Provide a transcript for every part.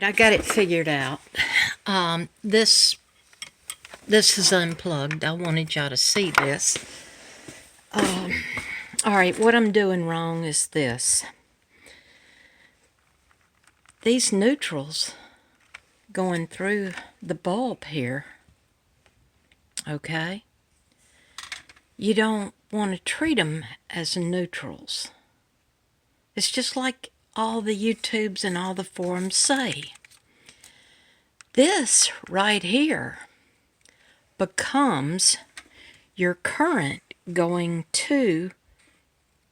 I got it figured out. This is unplugged. I wanted y'all to see this. Alright, what I'm doing wrong is this. These neutrals going through the bulb here, okay? You don't want to treat them as neutrals. It's just like all the YouTubes and all the forums say. This right here becomes your current going to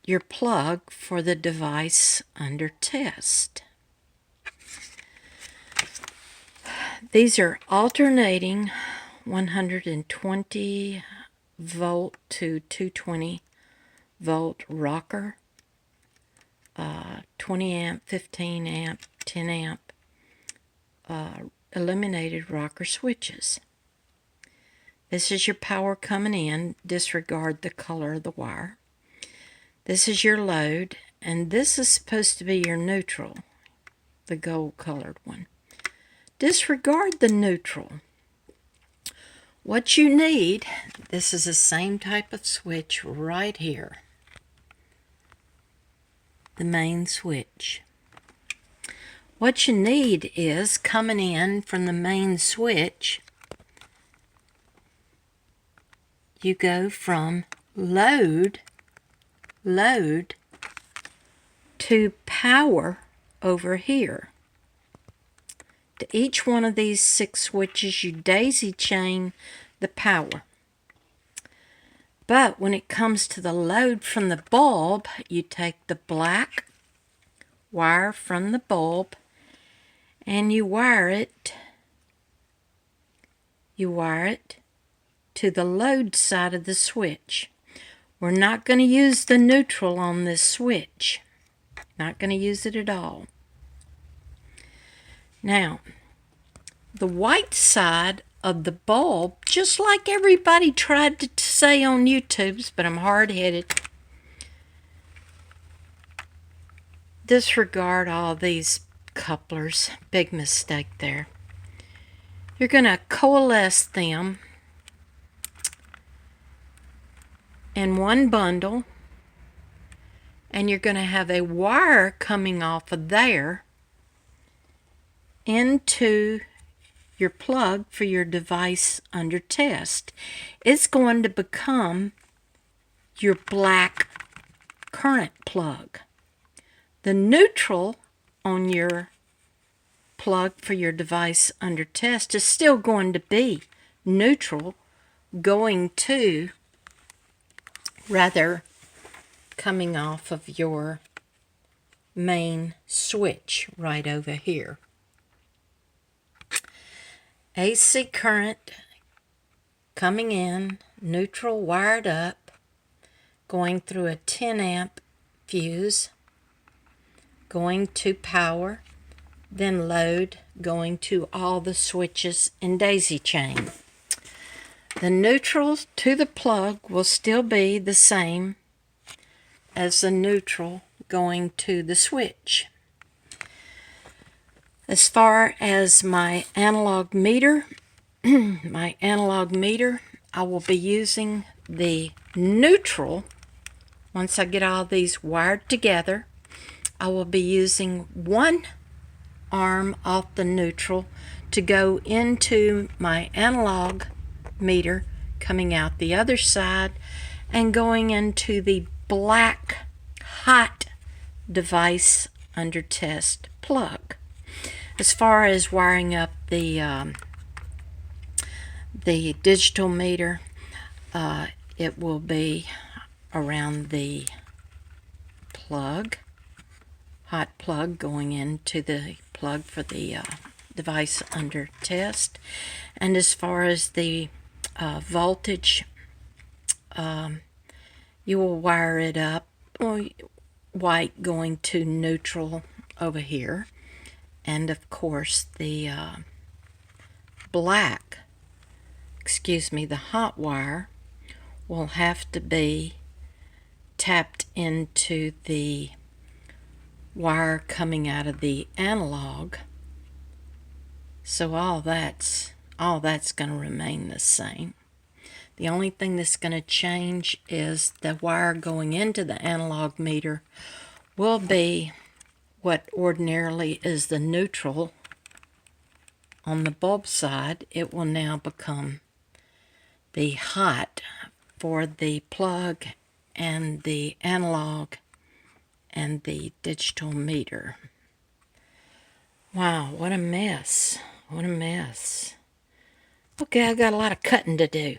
your plug for the device under test. These are alternating 120 volt to 220 volt rocker, 20 amp, 15 amp, 10 amp eliminated rocker switches. This is your power coming in. Disregard the color of the wire. This is your load, and this is supposed to be your neutral, the gold colored one. Disregard the neutral. What you need, this is the same type of switch right here. The main switch. What you need is coming in from the main switch, you go from load to power over here. To each one of these 6 switches, you daisy chain the power. But when it comes to the load from the bulb, you take the black wire from the bulb and you wire it to the load side of the switch. We're not going to use the neutral on this switch. Not going to use it at all. Now, the white side of the bulb, just like everybody tried to say on YouTube's, but I'm hard-headed. Disregard all these couplers. Big mistake there. You're going to coalesce them in one bundle, and you're going to have a wire coming off of there into your plug for your device under test. It's going to become your black current plug. The neutral on your plug for your device under test is still going to be neutral, going to, rather, coming off of your main switch right over here. AC current coming in, neutral wired up, going through a 10 amp fuse, going to power, then load, going to all the switches in daisy chain. The neutral to the plug will still be the same as the neutral going to the switch. As far as my analog meter, I will be using the neutral. Once I get all these wired together, I will be using one arm off the neutral to go into my analog meter, coming out the other side and going into the black hot device under test plug. As far as wiring up the digital meter, it will be around the plug, hot plug going into the plug for the device under test. And as far as the voltage, you will wire it up, white going to neutral over here, and of course the the hot wire will have to be tapped into the wire coming out of the analog So all that's going to remain the same. The only thing that's going to change is the wire going into the analog meter will be what ordinarily is the neutral. On the bulb side, it will now become the hot for the plug and the analog and the digital meter. Wow, what a mess. What a mess. Okay, I got a lot of cutting to do.